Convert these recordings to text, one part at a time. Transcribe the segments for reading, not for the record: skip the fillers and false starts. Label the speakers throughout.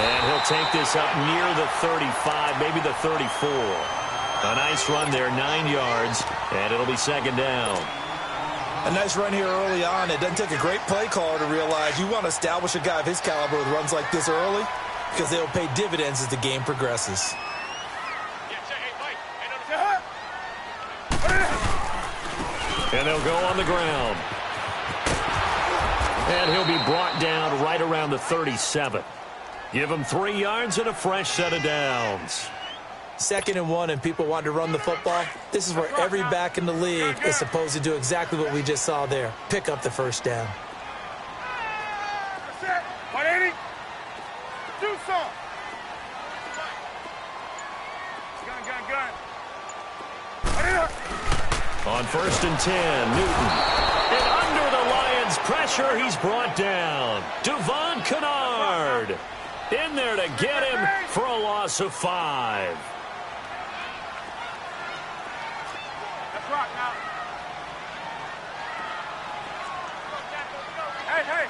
Speaker 1: And he'll take this up near the 35, maybe the 34. A nice run there, 9 yards, and it'll be second down.
Speaker 2: A nice run here early on. It doesn't take a great play caller to realize you want to establish a guy of his caliber with runs like this early because they'll pay dividends as the game progresses.
Speaker 1: And they'll go on the ground. And he'll be brought down right around the 37. Give him 3 yards and a fresh set of downs.
Speaker 2: 2nd and 1 and people want to run the football. This is where every back in the league is supposed to do exactly what we just saw there. Pick up the first down.
Speaker 1: On 1st and 10, Newton. And under the Lions' pressure, he's brought down. Devon Kennard in there to get him for a loss of 5.
Speaker 3: Let's rock now. Hey, hey.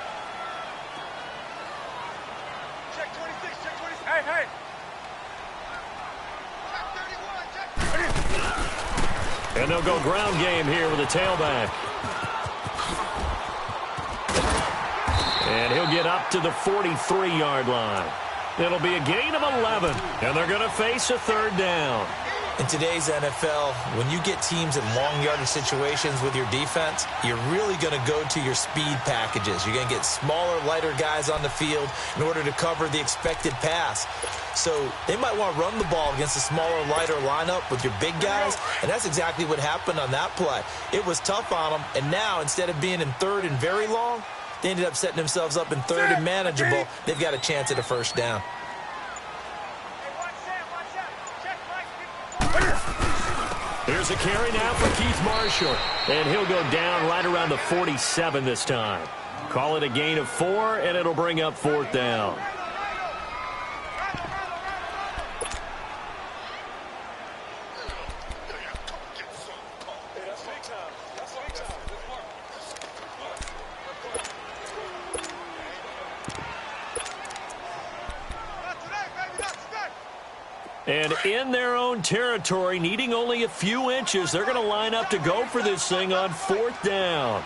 Speaker 3: Check 26, check 26. Hey, hey.
Speaker 1: And they'll go ground game here with a tailback. And he'll get up to the 43-yard line. It'll be a gain of 11, and they're going to face a 3rd down.
Speaker 2: In today's NFL, when you get teams in long yardage situations with your defense, you're really going to go to your speed packages. You're going to get smaller, lighter guys on the field in order to cover the expected pass. So they might want to run the ball against a smaller, lighter lineup with your big guys, and that's exactly what happened on that play. It was tough on them, and now instead of being in 3rd and very long, they ended up setting themselves up in 3rd and manageable. They've got a chance at a first down.
Speaker 1: Here's a carry now for Keith Marshall, and he'll go down right around the 47 this time. Call it a gain of 4, and it'll bring up 4th down. And in their own territory, needing only a few inches, they're going to line up to go for this thing on 4th down.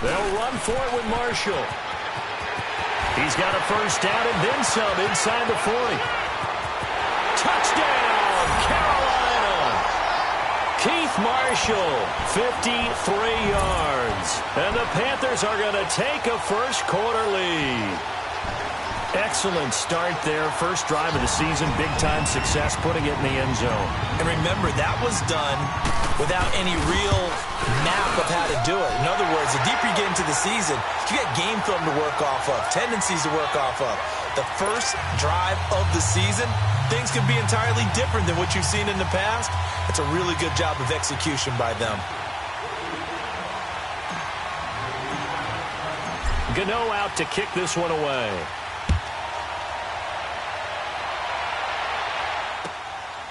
Speaker 1: They'll run for it with Marshall. He's got a first down and then some inside the 40. Touchdown, Carolina! Keith Marshall, 53 yards. And the Panthers are going to take a first-quarter lead. Excellent start there. First drive of the season, big-time success, putting it in the end zone.
Speaker 2: And remember, that was done without any real map of how to do it. In other words, the deeper you get into the season, you get game film to work off of, tendencies to work off of. The first drive of the season, things can be entirely different than what you've seen in the past. It's a really good job of execution by them.
Speaker 1: Gano out to kick this one away.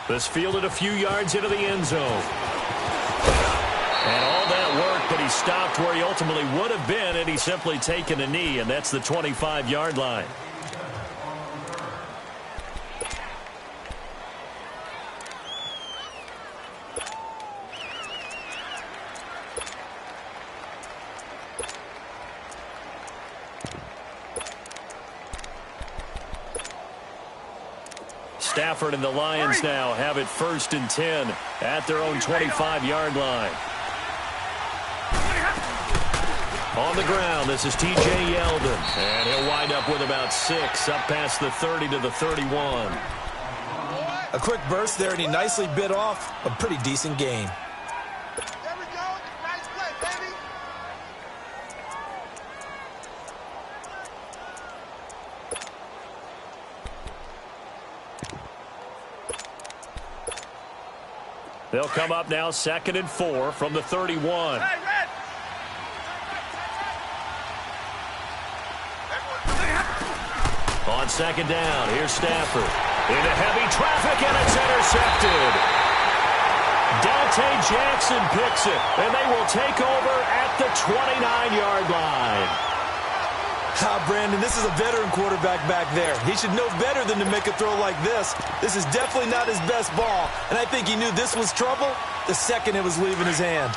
Speaker 1: This fielded a few yards into the end zone. And all that work, but he stopped where he ultimately would have been had he simply taken a knee, and that's the 25-yard line. Stafford and the Lions now have it 1st and 10 at their own 25-yard line. On the ground, this is T.J. Yeldon, and he'll wind up with about 6 up past the 30 to the 31.
Speaker 2: A quick burst there, and he nicely bit off a pretty decent gain.
Speaker 3: There we go. Nice play, baby.
Speaker 1: They'll come up now 2nd and 4 from the 31.
Speaker 3: Hey, Red.
Speaker 1: On 2nd down, here's Stafford. Into heavy traffic, and it's intercepted. Jackson picks it, and they will take over at the 29-yard line.
Speaker 2: Brandon, this is a veteran quarterback back there. He should know better than to make a throw like this. This is definitely not his best ball, and I think he knew this was trouble the second it was leaving his hand.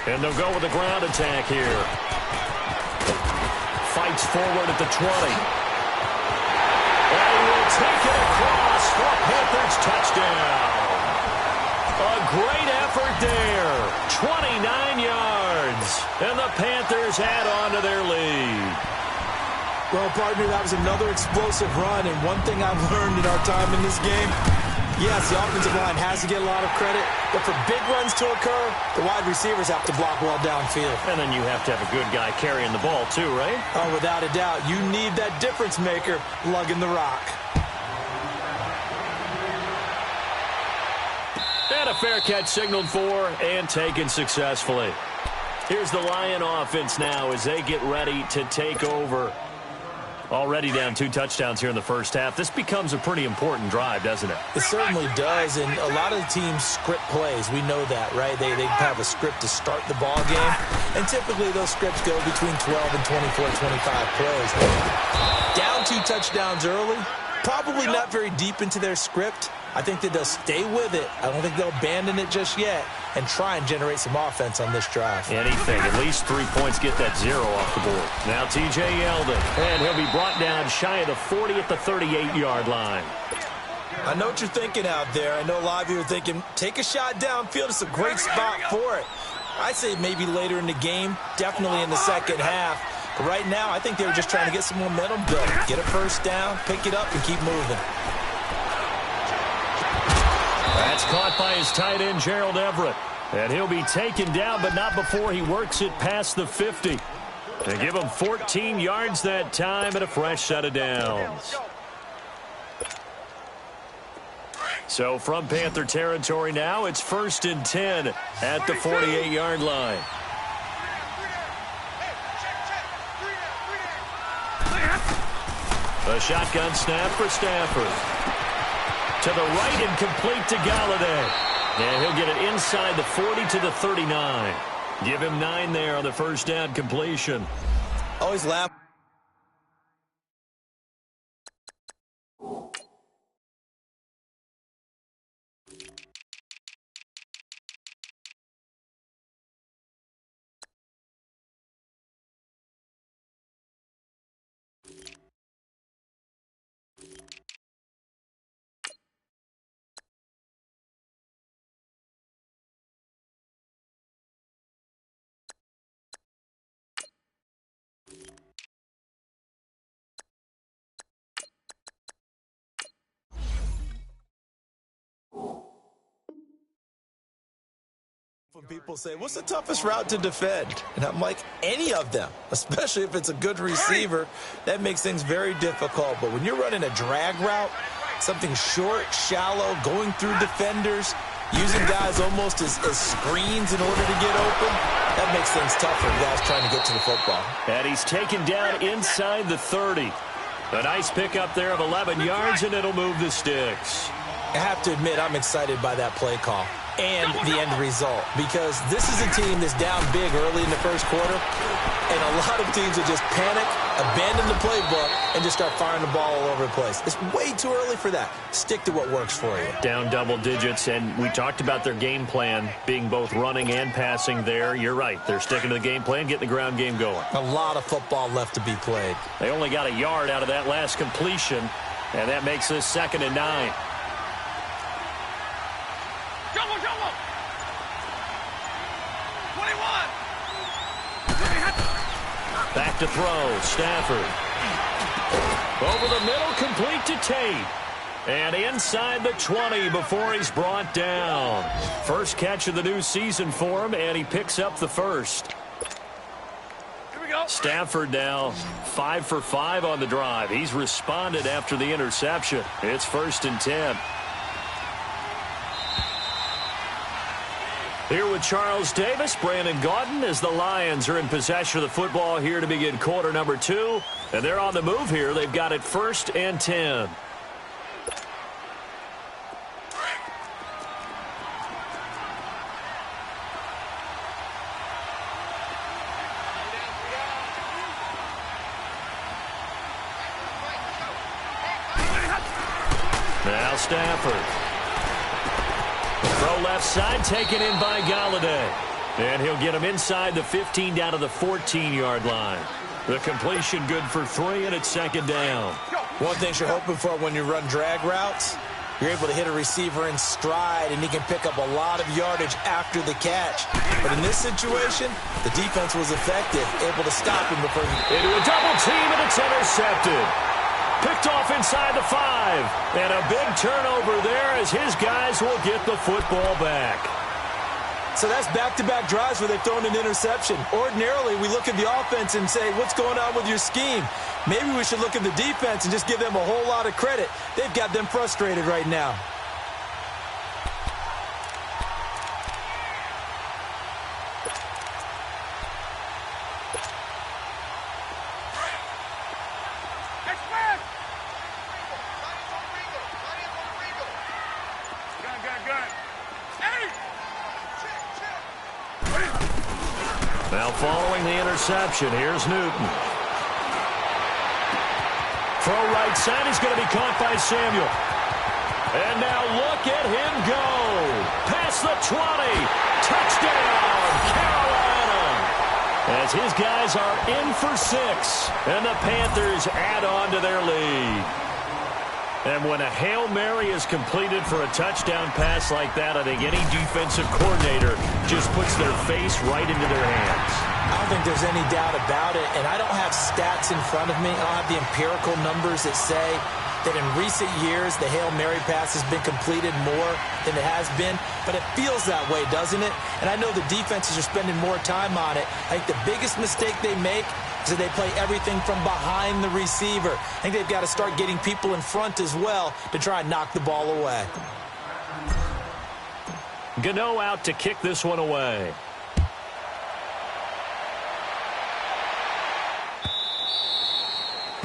Speaker 1: And they'll go with a ground attack here. Fights forward at the 20. And he will take it across for a Panthers touchdown. A great effort there. 29 yards. And the Panthers add on to their lead.
Speaker 2: Well, partner, that was another explosive run. And one thing I've learned in our time in this game, yes, the offensive line has to get a lot of credit, but for big runs to occur, the wide receivers have to block well downfield.
Speaker 1: And then you have to have a good guy carrying the ball too, right?
Speaker 2: Oh, without a doubt. You need that difference maker lugging the rock.
Speaker 1: And a fair catch signaled for and taken successfully. Here's the Lion offense now as they get ready to take over. Already down 2 touchdowns here in the first half. This becomes a pretty important drive, doesn't it?
Speaker 2: It certainly does, and a lot of the teams script plays. We know that, right? They have a script to start the ball game, and typically those scripts go between 12 and 24, 25 plays. Down 2 touchdowns early, probably not very deep into their script. I think that they'll stay with it. I don't think they'll abandon it just yet and try and generate some offense on this drive.
Speaker 1: Anything. At least 3 points, get that 0 off the board. Now T.J. Yeldon, and he'll be brought down shy of the 40 at the 38-yard line.
Speaker 2: I know what you're thinking out there. I know a lot of you are thinking, take a shot downfield. It's a great spot for it. I say maybe later in the game, definitely in the second half. But right now, I think they were just trying to get some momentum built. Get a first down, pick it up, and keep moving.
Speaker 1: That's caught by his tight end, Gerald Everett. And he'll be taken down, but not before he works it past the 50. They give him 14 yards that time and a fresh set of downs. So from Panther territory now, it's 1st and 10 at the 48-yard line. A shotgun snap for Stafford. To the right and complete to Galladay. And he'll get it inside the 40 to the 39. Give him 9 there on the first down completion.
Speaker 2: Always laugh. When people say, what's the toughest route to defend? And I'm like, any of them, especially if it's a good receiver, that makes things very difficult. But when you're running a drag route, something short, shallow, going through defenders, using guys almost as screens in order to get open, that makes things tough for guys trying to get to the football.
Speaker 1: And he's taken down inside the 30. A nice pickup there of 11 yards, and it'll move the sticks.
Speaker 2: I have to admit, I'm excited by that play call and the end result, because this is a team that's down big early in the first quarter, and a lot of teams will just panic, abandon the playbook, and just start firing the ball all over the place. It's way too early for that. Stick to what works for you.
Speaker 1: Down double digits, and we talked about their game plan being both running and passing there. You're right. They're sticking to the game plan, getting the ground game going.
Speaker 2: A lot of football left to be played.
Speaker 1: They only got a yard out of that last completion, and that makes this 2nd and 9. Back to throw, Stafford. Over the middle, complete to Tate. And inside the 20 before he's brought down. First catch of the new season for him, and he picks up the first.
Speaker 3: Here we go.
Speaker 1: Stafford now 5 for 5 on the drive. He's responded after the interception. It's 1st and 10. Here with Charles Davis, Brandon Gaudin, as the Lions are in possession of the football here to begin quarter number 2. And they're on the move here. They've got it 1st and 10. Now Stafford. Throw left side, taken in by Galladay. And he'll get him inside the 15 down to the 14-yard line. The completion good for 3, and it's 2nd down.
Speaker 2: One thing you're hoping for when you run drag routes, you're able to hit a receiver in stride, and he can pick up a lot of yardage after the catch. But in this situation, the defense was effective, able to stop him before he...
Speaker 1: Into a double team, and it's intercepted. Picked off inside the 5. And a big turnover there as his guys will get the football back.
Speaker 2: So that's back-to-back drives where they've thrown an interception. Ordinarily, we look at the offense and say, what's going on with your scheme? Maybe we should look at the defense and just give them a whole lot of credit. They've got them frustrated right now.
Speaker 1: Now following the interception, here's Newton. Throw right side, he's going to be caught by Samuel. And now look at him go. Past the 20. Touchdown, Carolina. As his guys are in for 6. And the Panthers add on to their lead. And when a Hail Mary is completed for a touchdown pass like that, I think any defensive coordinator just puts their face right into their hands.
Speaker 2: I don't think there's any doubt about it, and I don't have stats in front of me. I don't have the empirical numbers that say that in recent years the Hail Mary pass has been completed more than it has been, but it feels that way, doesn't it? And I know the defenses are spending more time on it. I think the biggest mistake they make is that they play everything from behind the receiver. I think they've got to start getting people in front as well to try and knock the ball away.
Speaker 1: Gano out to kick this one away.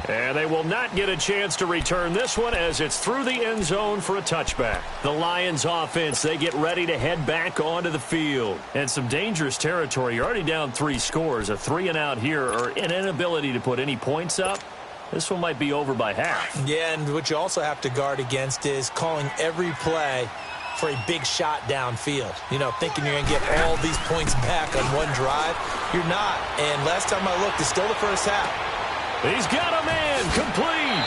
Speaker 1: And they will not get a chance to return this one as it's through the end zone for a touchback. The Lions offense, they get ready to head back onto the field. And some dangerous territory. You're already down 3 scores. A 3-and-out here or an inability to put any points up. This one might be over by half.
Speaker 2: Yeah, and what you also have to guard against is calling every play for a big shot downfield. You know, thinking you're going to get all these points back on one drive. You're not. And last time I looked, it's still the first half.
Speaker 1: He's got a man complete.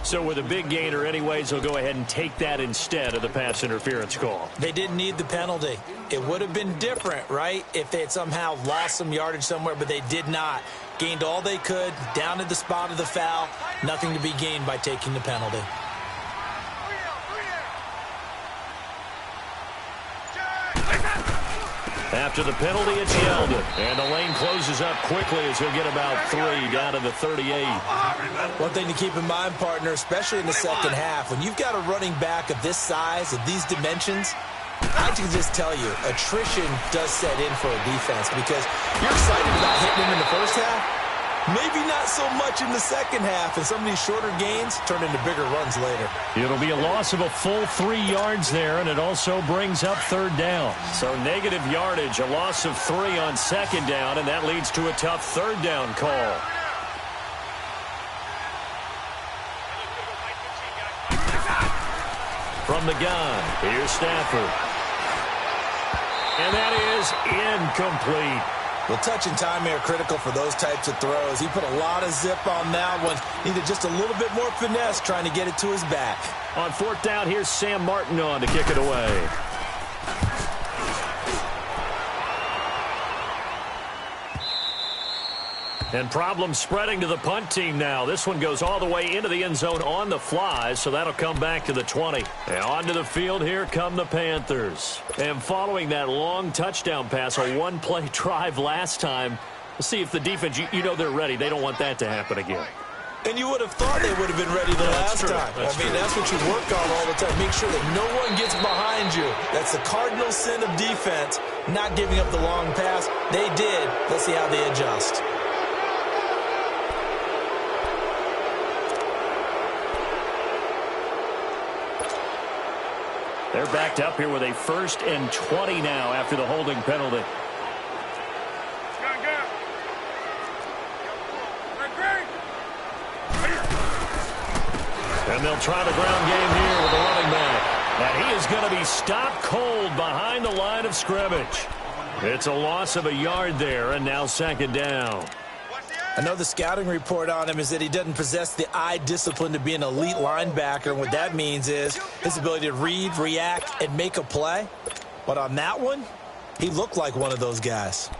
Speaker 1: So with a big gainer anyways, he'll go ahead and take that instead of the pass interference call.
Speaker 2: They didn't need the penalty. It would have been different, right, if they had somehow lost some yardage somewhere, but they did not. Gained all they could, down at the spot of the foul. Nothing to be gained by taking the penalty.
Speaker 1: After the penalty, it's Yeldon. And the lane closes up quickly as he'll get about 3 down to the 38.
Speaker 2: One thing to keep in mind, partner, especially in the second half, when you've got a running back of this size, of these dimensions, I can just tell you, attrition does set in for a defense because you're excited about hitting him in the first half. Maybe not so much in the second half, and some of these shorter gains turn into bigger runs later.
Speaker 1: It'll be a loss of a full 3 yards there, and it also brings up 3rd down. So negative yardage, a loss of 3 on 2nd down, and that leads to a tough 3rd down call. From the gun, here's Stafford. And that is incomplete.
Speaker 2: Well, touch and time are critical for those types of throws. He put a lot of zip on that one. Needed just a little bit more finesse trying to get it to his back.
Speaker 1: On 4th down, here's Sam Martin on to kick it away. And problems spreading to the punt team now. This one goes all the way into the end zone on the fly, so that'll come back to the 20. And onto the field, here come the Panthers. And following that long touchdown pass, a one-play drive last time, we'll see if the defense, you know they're ready. They don't want that to happen again.
Speaker 2: And you would have thought they would have been ready the last time. That's what you work on all the time. Make sure that no one gets behind you. That's the cardinal sin of defense, not giving up the long pass. They did. Let's see how they adjust.
Speaker 1: They're backed up here with a 1st and 20 now after the holding penalty. And they'll try the ground game here with the running back. And he is going to be stopped cold behind the line of scrimmage. It's a loss of a yard there, and now 2nd down.
Speaker 2: I know the scouting report on him is that he doesn't possess the eye discipline to be an elite linebacker. And what that means is his ability to read, react, and make a play. But on that one, he looked like one of those guys.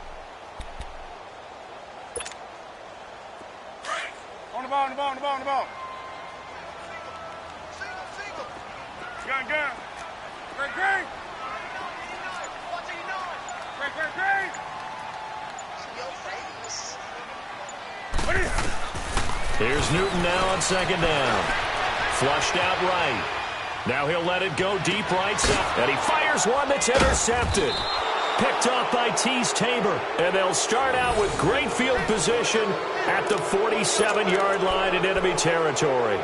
Speaker 3: On the ball, on the ball, on the ball, on the ball. Gun. Great. Great.
Speaker 1: Here's Newton now on 2nd down. Flushed out right. Now he'll let it go deep right side. And he fires one that's intercepted. Picked off by Tease Tabor. And they'll start out with great field position at the 47-yard line in enemy territory.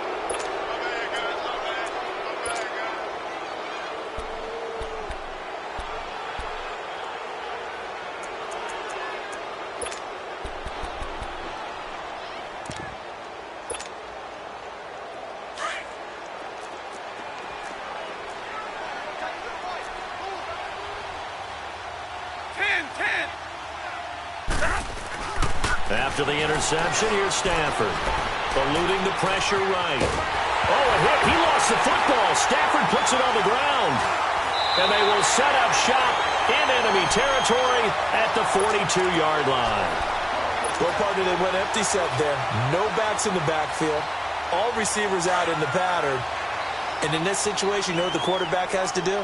Speaker 1: After the interception, here's Stafford. Eluding the pressure right. Oh, a hit. He lost the football. Stafford puts it on the ground. And they will set up shop in enemy territory at the 42-yard line.
Speaker 2: What part did they went empty set there? No backs in the backfield. All receivers out in the pattern. And in this situation, you know what the quarterback has to do?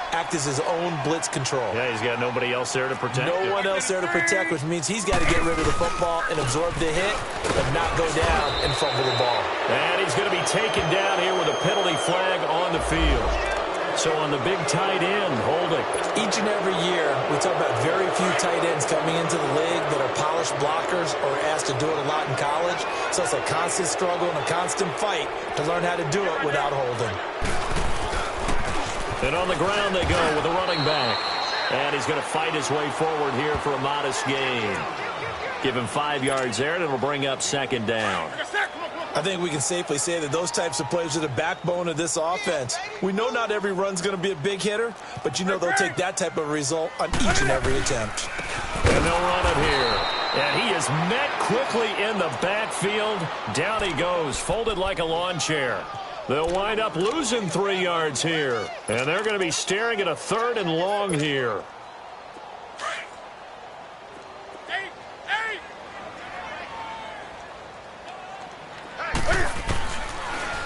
Speaker 2: Act as his own blitz control.
Speaker 1: Yeah, he's got nobody else there to protect him.
Speaker 2: No one else there to protect, which means he's got to get rid of the football and absorb the hit, but not go down and fumble the ball.
Speaker 1: And he's going to be taken down here with a penalty flag on the field. So on the big tight end, holding.
Speaker 2: Each and every year, we talk about very few tight ends coming into the league that are polished blockers or asked to do it a lot in college. So it's a constant struggle and a constant fight to learn how to do it without holding.
Speaker 1: And on the ground they go with the running back. And he's going to fight his way forward here for a modest gain. Give him 5 yards there, and it'll bring up 2nd down.
Speaker 2: I think we can safely say that those types of plays are the backbone of this offense. We know not every run's going to be a big hitter, but you know they'll take that type of result on each and every attempt.
Speaker 1: And they'll run it here. And he is met quickly in the backfield. Down he goes, folded like a lawn chair. They'll wind up losing 3 yards here. And they're going to be staring at a 3rd and long here.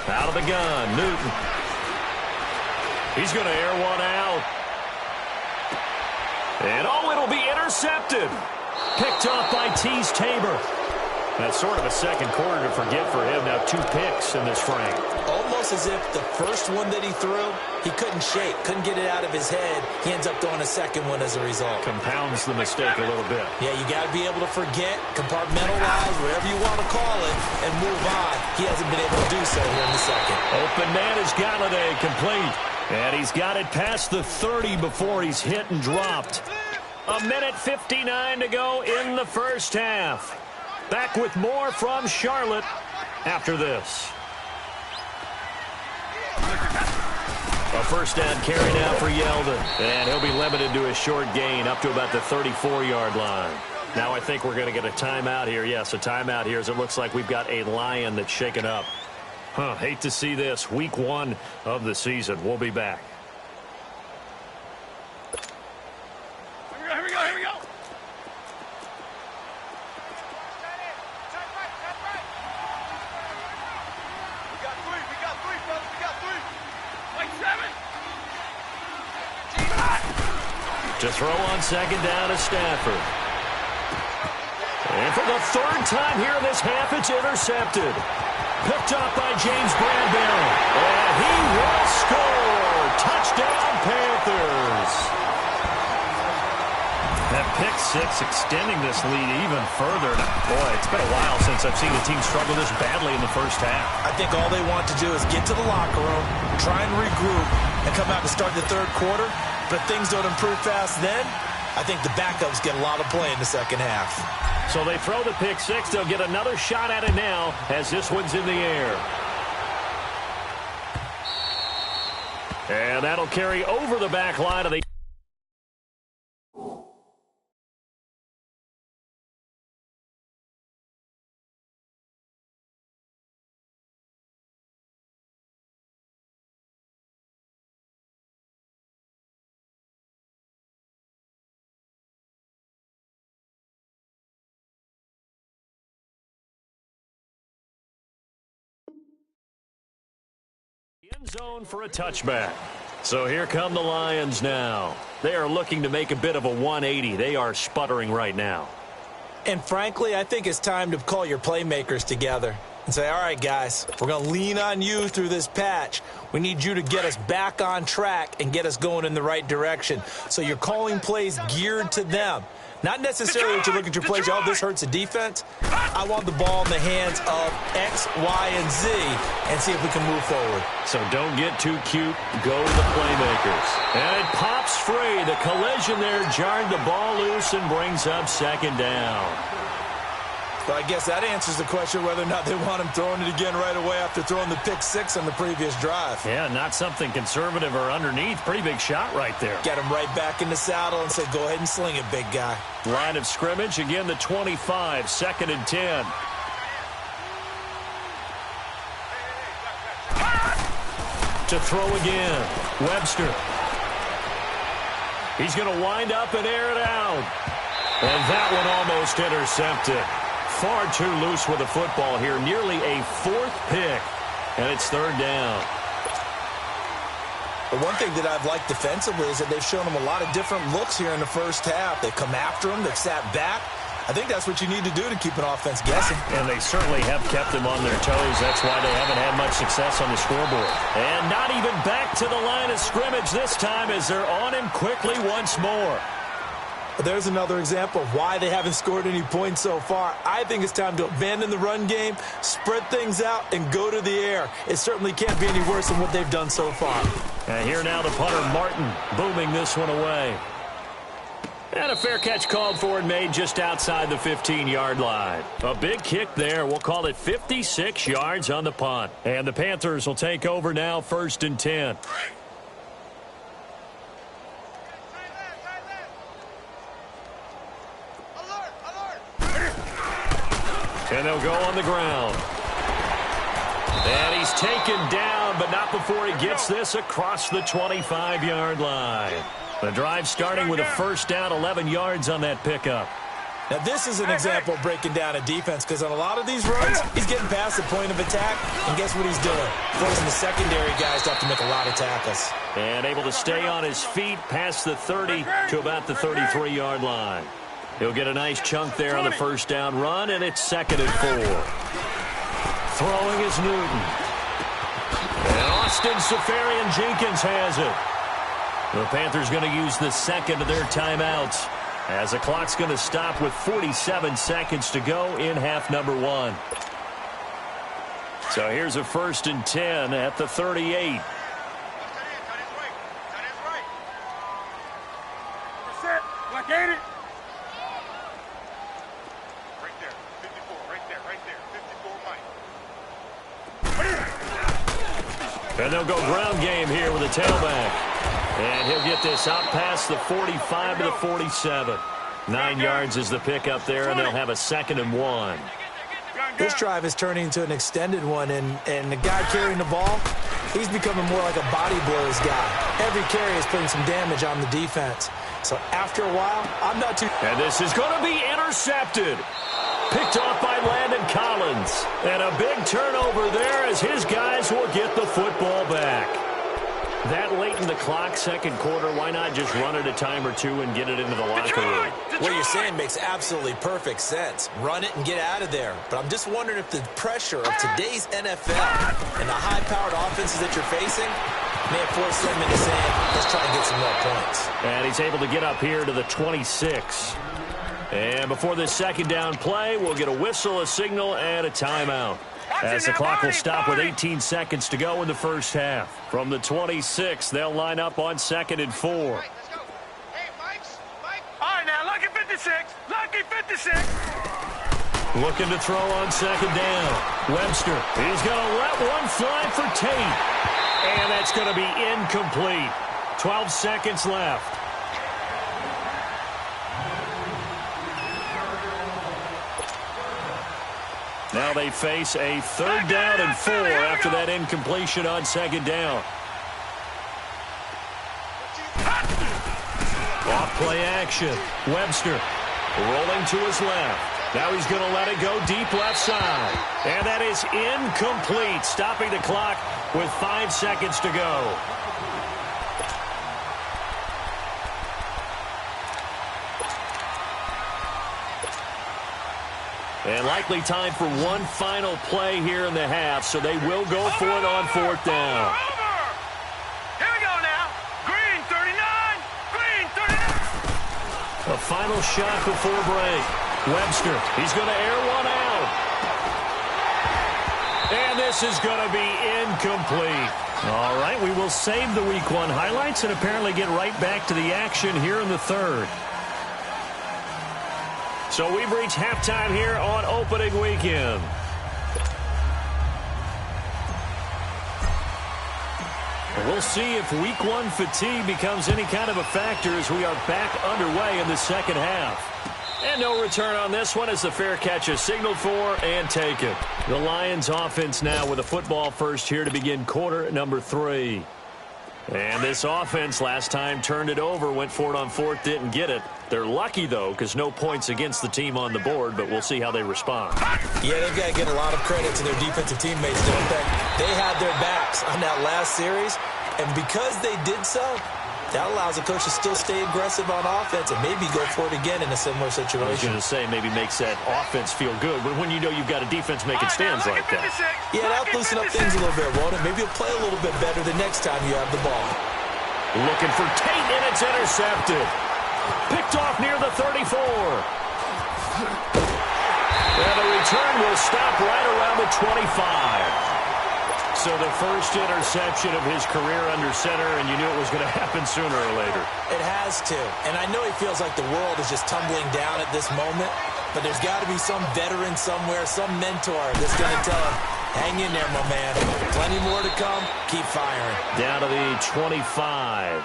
Speaker 1: Out of the gun, Newton. He's going to air one out. And oh, it'll be intercepted. Picked off by Tease Tabor. That's sort of a second quarter to forget for him. Now 2 picks in this frame.
Speaker 2: Almost as if the first one that he threw, he couldn't shake, couldn't get it out of his head. He ends up throwing a second one as a result.
Speaker 1: Compounds the mistake a little bit.
Speaker 2: Yeah, you got to be able to forget, compartmentalize, whatever you want to call it, and move on. He hasn't been able to do so here in the second.
Speaker 1: Open man is Galladay, complete. And he's got it past the 30 before he's hit and dropped. 1:59 to go in the first half. Back with more from Charlotte after this. A first down carry now for Yeldon. And he'll be limited to a short gain up to about the 34-yard line. Now I think we're going to get a timeout here. Yes, a timeout here as it looks like we've got a Lion that's shaken up. Hate to see this. Week 1 of the season. We'll be back.
Speaker 3: Here we go.
Speaker 1: To throw on second down to Stafford. And for the 3rd time here in this half, it's intercepted. Picked up by James Bradbury. And he will score. Touchdown, Panthers. That pick six extending this lead even further. Boy, it's been a while since I've seen the team struggle this badly in the first half.
Speaker 2: I think all they want to do is get to the locker room, try and regroup, and come out to start the third quarter. But if things don't improve fast then, I think the backups get a lot of play in the second half.
Speaker 1: So they throw the pick six. They'll get another shot at it now as this one's in the air. And that'll carry over the back line of the end zone for a touchback. So here come the Lions now. They are looking to make a bit of a 180. They are sputtering right now.
Speaker 2: And frankly, I think it's time to call your playmakers together and say, all right, guys, we're going to lean on you through this patch. We need you to get us back on track and get us going in the right direction. So you're calling plays geared to them. Not necessarily that you look at your plays, oh, this hurts the defense. I want the ball in the hands of X, Y, and Z and see if we can move forward.
Speaker 1: So don't get too cute. Go to the playmakers. And it pops free. The collision there jarred the ball loose and brings up second down.
Speaker 2: So I guess that answers the question whether or not they want him throwing it again right away after throwing the pick six on the previous drive.
Speaker 1: Yeah, not something conservative or underneath. Pretty big shot right there.
Speaker 2: Get him right back in the saddle and say, go ahead and sling it, big guy.
Speaker 1: Line of scrimmage, again the 25, 2nd and 10. To throw again, Webster. He's going to wind up and air it out. And that one almost intercepted. Far too loose with the football here. Nearly a 4th pick. And it's 3rd down.
Speaker 2: The one thing that I've liked defensively is that they've shown him a lot of different looks here in the first half. They've come after him. They've sat back. I think that's what you need to do to keep an offense guessing.
Speaker 1: And they certainly have kept them on their toes. That's why they haven't had much success on the scoreboard. And not even back to the line of scrimmage this time as they're on him quickly once more.
Speaker 2: There's another example of why they haven't scored any points so far. I think it's time to abandon the run game, spread things out, and go to the air. It certainly can't be any worse than what they've done so far.
Speaker 1: And here now the punter, Martin, booming this one away. And a fair catch called for and made just outside the 15-yard line. A big kick there. We'll call it 56 yards on the punt. And the Panthers will take over now, 1st and 10. And they'll go on the ground. And he's taken down, but not before he gets this across the 25-yard line. The drive starting with a 1st down, 11 yards on that pickup.
Speaker 2: Now, this is an example of breaking down a defense because on a lot of these runs, he's getting past the point of attack, and guess what he's doing? Forcing the secondary guys to have to make a lot of tackles.
Speaker 1: And able to stay on his feet past the 30 to about the 33-yard line. He'll get a nice chunk there on the 1st down run, and it's 2nd and 4. Throwing is Newton. And Austin Seferian-Jenkins has it. The Panthers going to use the 2nd of their timeouts as the clock's going to stop with 47 seconds to go in half number 1. So here's a 1st and 10 at the 38.
Speaker 3: Like, ain't it?
Speaker 1: And they'll go ground game here with a tailback. And he'll get this out past the 45 to the 47. 9 yards is the pickup there, and they'll have a 2nd and 1.
Speaker 2: This drive is turning into an extended one, and the guy carrying the ball, he's becoming more like a body blows guy. Every carry is putting some damage on the defense. So after a while, I'm not too...
Speaker 1: And this is going to be intercepted. Picked off by Landon Collins. And a big turnover there as his guys will get the football back. That late in the clock, second quarter, why not just run it a time or two and get it into the locker room?
Speaker 2: What you're saying makes absolutely perfect sense. Run it and get out of there. But I'm just wondering if the pressure of today's NFL and the high-powered offenses that you're facing may have forced them into saying, let's try and get some more points.
Speaker 1: And he's able to get up here to the 26. And before this second down play, we'll get a whistle, a signal, and a timeout, as the clock will stop with 18 seconds to go in the first half. From the 26, they'll line up on 2nd and 4.
Speaker 3: All right, now, lucky 56. Lucky 56.
Speaker 1: Looking to throw on second down. Webster, he's going to let one fly for Tate. And that's going to be incomplete. 12 seconds left. Now they face a 3rd down and 4 after that incompletion on second down. Off play action. Webster rolling to his left. Now he's going to let it go deep left side. And that is incomplete, stopping the clock with 5 seconds to go. And likely time for one final play here in the half, so they will go for it on 4th down.
Speaker 3: Here we go now. Green 39. Green 39.
Speaker 1: A final shot before break. Webster, he's going to air one out. And this is going to be incomplete. All right, we will save the Week 1 highlights and apparently get right back to the action here in the 3rd. So we've reached halftime here on opening weekend. We'll see if Week 1 fatigue becomes any kind of a factor as we are back underway in the second half. And no return on this one as the fair catch is signaled for and taken. The Lions offense now with a football first here to begin quarter number 3. And this offense last time turned it over, went for it on 4th, didn't get it. They're lucky, though, because no points against the team on the board, but we'll see how they respond.
Speaker 2: Yeah, they've got to get a lot of credit to their defensive teammates, don't they? They had their backs on that last series, and because they did so, that allows the coach to still stay aggressive on offense and maybe go for it again in a similar situation.
Speaker 1: I was going to say maybe makes that offense feel good, but when you know you've got a defense making stands like that.
Speaker 2: Yeah, that'll loosen up things a little bit, won't it? Maybe you'll play a little bit better the next time you have the ball.
Speaker 1: Looking for Tate, and it's intercepted. Picked off near the 34. And the return will stop right around the 25. So the first interception of his career under center, and you knew it was going to happen sooner or later.
Speaker 2: It has to. And I know he feels like the world is just tumbling down at this moment, but there's got to be some veteran somewhere, some mentor that's going to tell him, hang in there, my man. Plenty more to come. Keep firing.
Speaker 1: Down to the 25.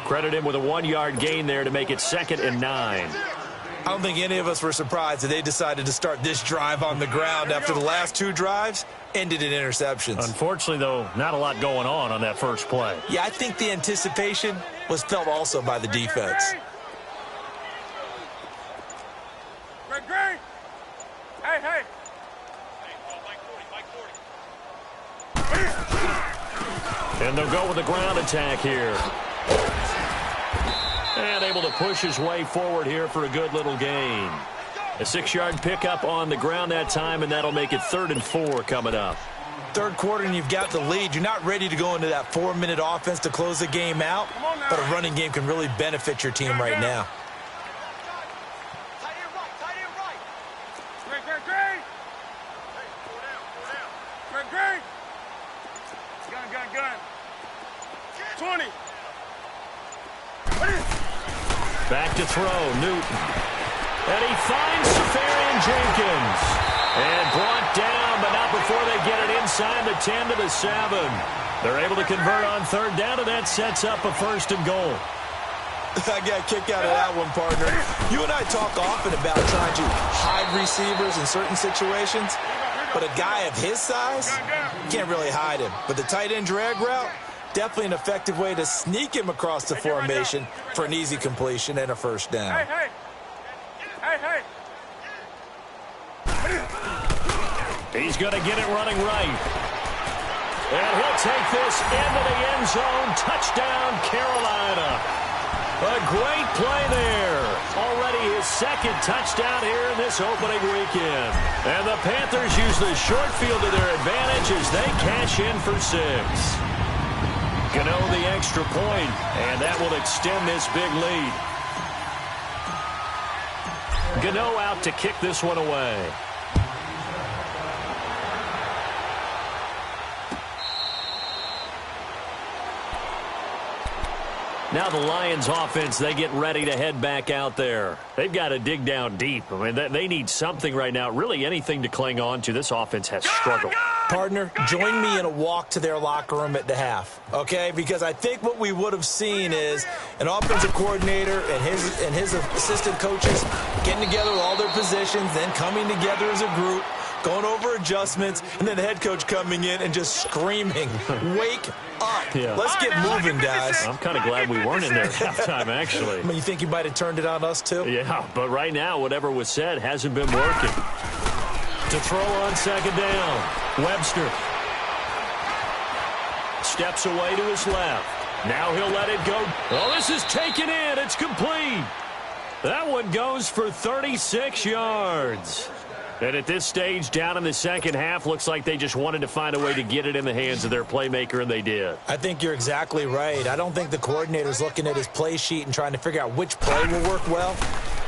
Speaker 1: Credit him with a 1-yard gain there to make it 2nd and 9.
Speaker 2: I don't think any of us were surprised that they decided to start this drive on the ground after the last 2 drives ended in interceptions.
Speaker 1: Unfortunately, though, not a lot going on that first play.
Speaker 2: Yeah, I think the anticipation was felt also by the defense.
Speaker 3: Green. Hey.
Speaker 1: And they'll go with the ground attack here. And able to push his way forward here for a good little gain. A 6-yard pickup on the ground that time, and that'll make it 3rd and 4 coming up.
Speaker 2: 3rd quarter and you've got the lead. You're not ready to go into that 4-minute offense to close the game out, but a running game can really benefit your team right now.
Speaker 3: Green. Gun. 20.
Speaker 1: Back to throw, Newton. And he finds Safarian Jenkins. And brought down, but not before they get it inside the 10 to the 7. They're able to convert on 3rd down, and that sets up a 1st and goal.
Speaker 2: I got a kick out of that one, partner. You and I talk often about trying to hide receivers in certain situations, but a guy of his size, you can't really hide him. But the tight end drag route, definitely an effective way to sneak him across the formation for an easy completion and a 1st down.
Speaker 3: Hey.
Speaker 1: He's going to get it running right. And he'll take this into the end zone. Touchdown, Carolina. A great play there. Already his second touchdown here in this opening weekend. And the Panthers use the short field to their advantage as they cash in for 6. Gano the extra point, and that will extend this big lead. Gano out to kick this one away. Now the Lions offense, they get ready to head back out there. They've got to dig down deep. I mean, they need something right now, really anything to cling on to. This offense has struggled.
Speaker 2: Partner, join me in a walk to their locker room at the half, okay? Because I think what we would have seen is an offensive coordinator and his assistant coaches getting together with all their positions, then coming together as a group, going over adjustments, and then the head coach coming in and just screaming, wake up.
Speaker 1: Yeah.
Speaker 2: Let's get moving, guys.
Speaker 1: I'm kind of glad we weren't in there at halftime, actually.
Speaker 2: I mean, you think you might have turned it on us, too?
Speaker 1: Yeah, but right now, whatever was said hasn't been working. To throw on second down, Webster steps away to his left. Now he'll let it go. Oh, this is taken in. It's complete. That one goes for 36 yards. And at this stage, down in the second half, looks like they just wanted to find a way to get it in the hands of their playmaker, and they did.
Speaker 2: I think you're exactly right. I don't think the coordinator's looking at his play sheet and trying to figure out which play will work well.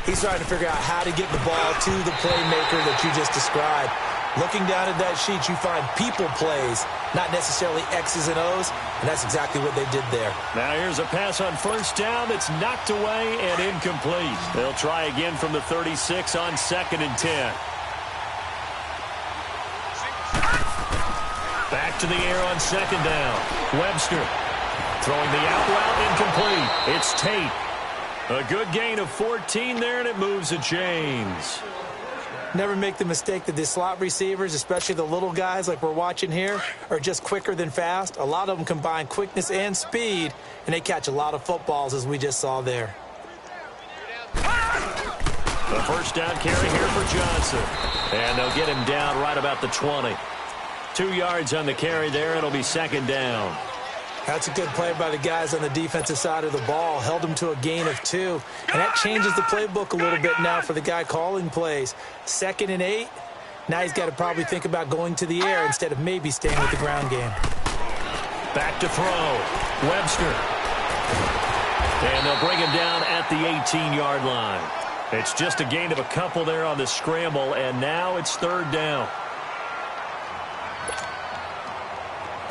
Speaker 2: He's trying to figure out how to get the ball to the playmaker that you just described. Looking down at that sheet, you find people plays, not necessarily X's and O's, and that's exactly what they did there. Now
Speaker 1: here's a pass on first down that's knocked away and incomplete. They'll try again from the 36 on 2nd and 10. Back to the air on second down. Webster throwing the out route, incomplete. It's Tate. A good gain of 14 there, and it moves the chains. Never make the mistake that the slot receivers, especially the little guys like we're watching here, are just quicker than fast. A lot of them combine quickness and speed, and they catch a lot of footballs, as we just saw there. The first down carry here for Johnson. And they'll get him down right about the 20. 2 yards on the carry there. It'll be second down. That's a good play by the guys on the defensive side of the ball. Held him to a gain of 2. And that changes the playbook a little bit now for the guy calling plays. 2nd and 8. Now he's got to probably think about going to the air instead of maybe staying with the ground game. Back to throw. Webster. And they'll bring him down at the 18-yard line. It's just a gain of a couple there on the scramble, and now it's third down.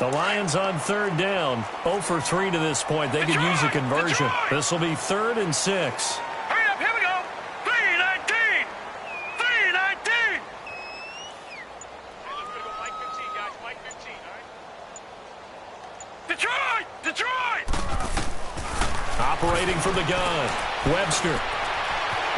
Speaker 1: The Lions on third down, 0 for 3 to this point. They could use a conversion. This will be 3rd and 6.
Speaker 3: Hurry up, here we go. 3-19. 3-19. Let's go Mike 15, guys. Mike 15, all right? Detroit! Detroit!
Speaker 1: Operating from the gun. Webster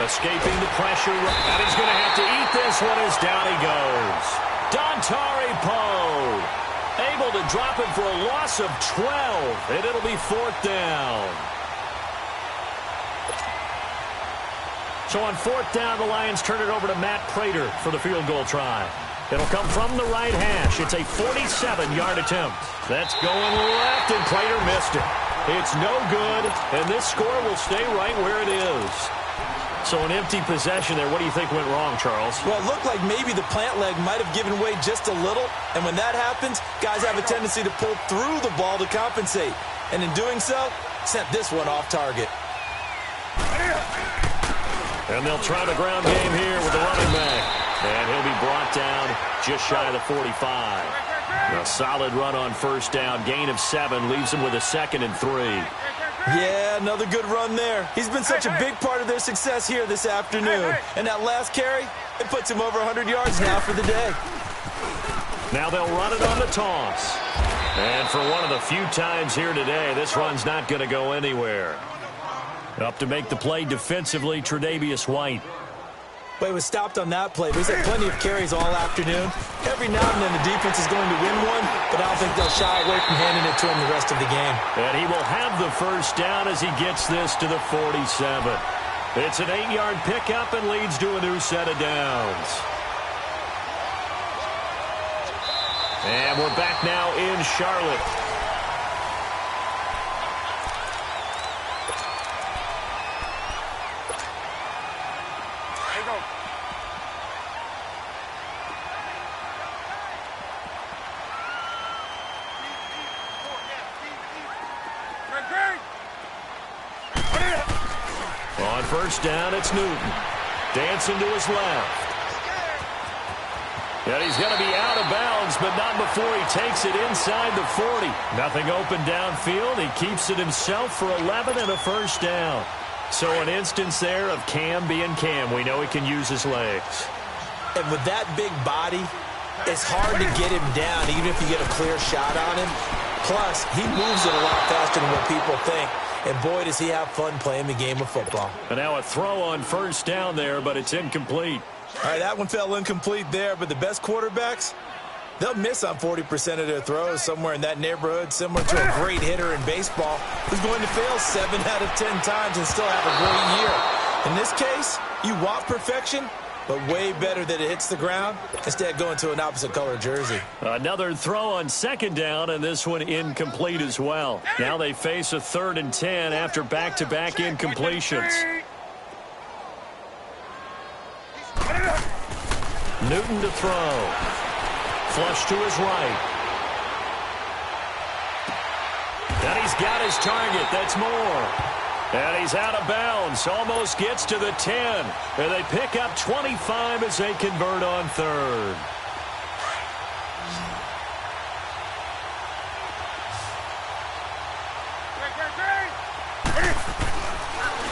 Speaker 1: escaping the pressure. And he's going to have to eat this one as down he goes. Dontari Poe. Able to drop it for a loss of 12, and it'll be 4th down. So on 4th down, the Lions turn it over to Matt Prater for the field goal try. It'll come from the right hash. It's a 47-yard attempt. That's going left, and Prater missed it. It's no good, and this score will stay right where it is. So an empty possession there. What do you think went wrong, Charles?
Speaker 2: Well, it looked like maybe the plant leg might have given way just a little. And when that happens, guys have a tendency to pull through the ball to compensate. And in doing so, sent this one off target.
Speaker 1: And they'll try the ground game here with the running back. And he'll be brought down just shy of the 45. A solid run on first down. Gain of 7 leaves him with a 2nd and 3.
Speaker 2: Yeah, another good run there. He's been such a big part of their success here this afternoon. And that last carry, it puts him over 100 yards now for the day.
Speaker 1: Now they'll run it on the toss. And for one of the few times here today, this run's not going to go anywhere. Up to make the play defensively, Tre'Davious White.
Speaker 2: But he was stopped on that play. But he's had plenty of carries all afternoon. Every now and then the defense is going to win one, but I don't think they'll shy away from handing it to him the rest of the game.
Speaker 1: And he will have the first down as he gets this to the 47. It's an 8-yard pickup and leads to a new set of downs. And we're back now in Charlotte. On first down, it's Newton. Dancing to his left. And he's going to be out of bounds, but not before he takes it inside the 40. Nothing open downfield. He keeps it himself for 11 and a first down. So an instance there of Cam being Cam. We know he can use his legs.
Speaker 2: And with that big body, it's hard to get him down, even if you get a clear shot on him. Plus, he moves it a lot faster than what people think. And boy, does he have fun playing the game of football.
Speaker 1: And now a throw on first down there, but it's incomplete.
Speaker 2: All right, that one fell incomplete there, but the best quarterbacks, they'll miss on 40% of their throws, somewhere in that neighborhood, similar to a great hitter in baseball who's going to fail 7 out of 10 times and still have a great year. In this case, you want perfection, but way better that it hits the ground instead of going to an opposite color jersey.
Speaker 1: Another throw on second down, and this one incomplete as well. Now they face a 3rd and 10 after back-to-back incompletions. Newton to throw. Flush to his right. And he's got his target. That's Moore. And he's out of bounds. Almost gets to the 10. And they pick up 25 as they convert on 3rd.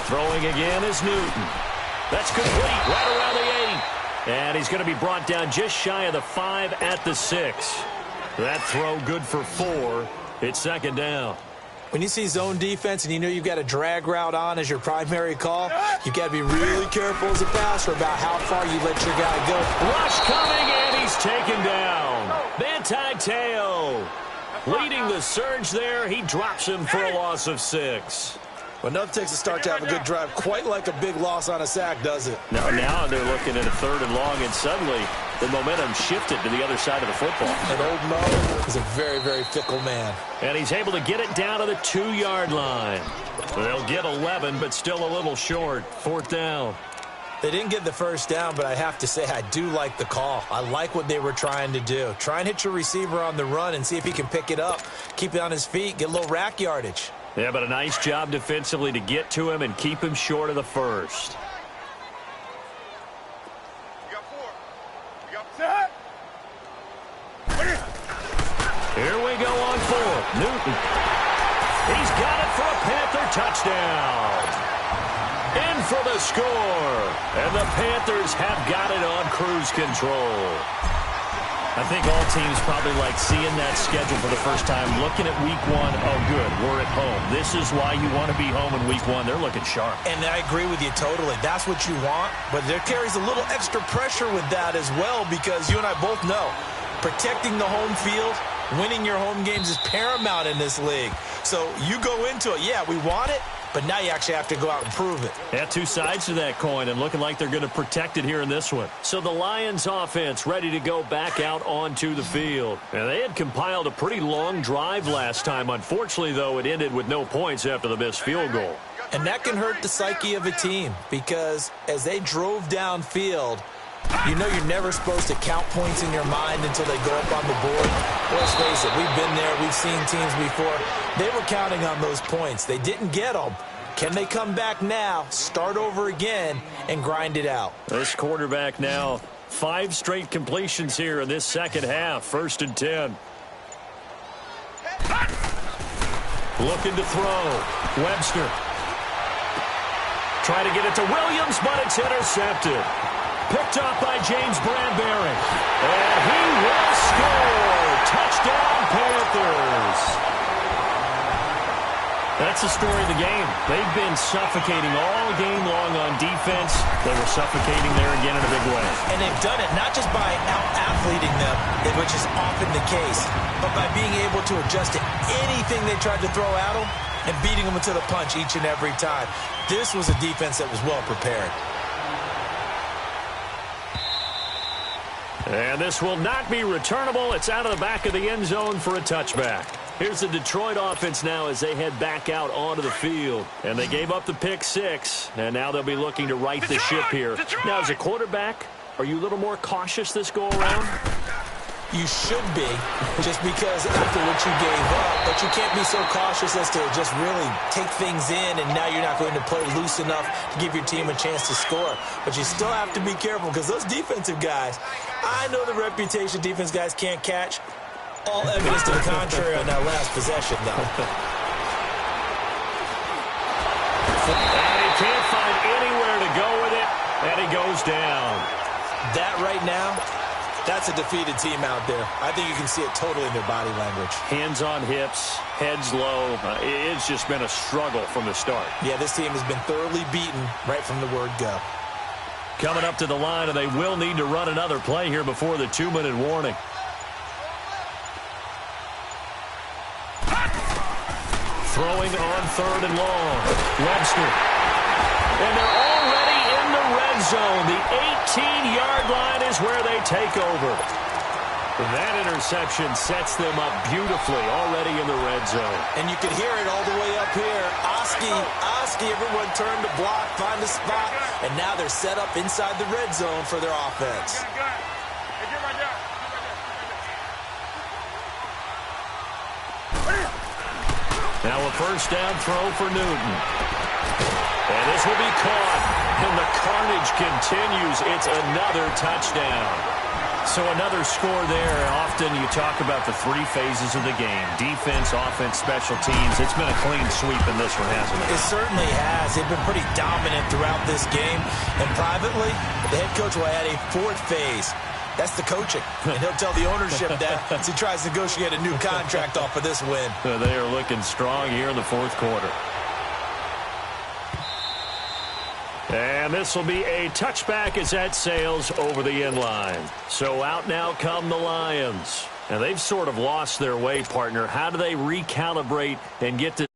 Speaker 1: Throwing again is Newton. That's complete right around the 8. And he's going to be brought down just shy of the 5 at the 6. That throw good for 4. It's second down.
Speaker 2: When you see zone defense and you know you've got a drag route on as your primary call, you've got to be really careful as a passer about how far you let your guy go.
Speaker 1: Rush coming, and he's taken down. Manti Te'o leading the surge there. He drops him for a loss of 6.
Speaker 2: Well, nothing takes a start to have a good drive, quite like a big loss on a sack, does it?
Speaker 1: Now they're looking at a 3rd and long, and suddenly the momentum shifted to the other side of the football.
Speaker 2: And old Mo is a very, very fickle man.
Speaker 1: And he's able to get it down to the 2-yard line. They'll get 11, but still a little short. 4th down.
Speaker 2: They didn't get the first down, but I have to say I do like the call. I like what they were trying to do. Try and hit your receiver on the run and see if he can pick it up, keep it on his feet, get a little rack yardage.
Speaker 1: Yeah, but a nice job defensively to get to him and keep him short of the first. Here we go on 4th. Newton. He's got it for a Panther touchdown. In for the score. And the Panthers have got it on cruise control. I think all teams probably like seeing that schedule for the first time, looking at week 1. Oh, good, we're at home. This is why you want to be home in week 1. They're looking sharp.
Speaker 2: And I agree with you totally. That's what you want. But there carries a little extra pressure with that as well, because you and I both know protecting the home field, winning your home games is paramount in this league. So you go into it, yeah, we want it, but now you actually have to go out and prove it.
Speaker 1: Yeah, 2 sides to that coin, and looking like they're going to protect it here in this one. So the Lions offense ready to go back out onto the field. And they had compiled a pretty long drive last time. Unfortunately, though, it ended with no points after the missed field goal.
Speaker 2: And that can hurt the psyche of a team, because as they drove downfield, you know you're never supposed to count points in your mind until they go up on the board. Let's face it, we've been there. We've seen teams before. They were counting on those points. They didn't get them. Can they come back now, start over again, and grind it out?
Speaker 1: This quarterback now, 5 straight completions here in this second half. 1st and 10. Looking to throw. Webster. Try to get it to Williams, but it's intercepted. Picked up by James Bradbury. And he will score. Touchdown, Panthers. That's the story of the game. They've been suffocating all game long on defense. They were suffocating there again in a big way.
Speaker 2: And they've done it not just by out-athleting them, which is often the case, but by being able to adjust to anything they tried to throw at them and beating them to the punch each and every time. This was a defense that was well prepared.
Speaker 1: And this will not be returnable. It's out of the back of the end zone for a touchback. Here's the Detroit offense now as they head back out onto the field. And they gave up the pick 6, and now they'll be looking to right the ship here. Now, as a quarterback, are you a little more cautious this go-around?
Speaker 2: You should be, just because after what you gave up, but you can't be so cautious as to just really take things in, and now you're not going to play loose enough to give your team a chance to score. But you still have to be careful because those defensive guys, I know the reputation defense guys can't catch. All evidence to the contrary on that last possession, though.
Speaker 1: And he can't find anywhere to go with it, and he goes down.
Speaker 2: That right now, that's a defeated team out there. I think you can see it totally in their body language.
Speaker 1: Hands on hips, heads low. It's just been a struggle from the start.
Speaker 2: Yeah, this team has been thoroughly beaten right from the word go.
Speaker 1: Coming up to the line, and they will need to run another play here before the 2-minute warning. Throwing on 3rd and long. Webster. And they're already in the red zone. The 18-yard line is where they take over. That interception sets them up beautifully already in the red zone.
Speaker 2: And you can hear it all the way up here. Oski, everyone turned to block, find a spot, and now they're set up inside the red zone for their offense.
Speaker 1: Now a first down throw for Newton. And this will be caught. And the carnage continues. It's another touchdown. So another score there. Often you talk about the 3 phases of the game. Defense, offense, special teams. It's been a clean sweep in this one, hasn't it?
Speaker 2: It certainly has. They've been pretty dominant throughout this game. And privately, the head coach will add a 4th phase. That's the coaching. And he'll tell the ownership that as he tries to negotiate a new contract off of this win.
Speaker 1: They are looking strong here in the 4th quarter. And this will be a touchback as that sails over the end line. So out now come the Lions. And they've sort of lost their way, partner. How do they recalibrate and get to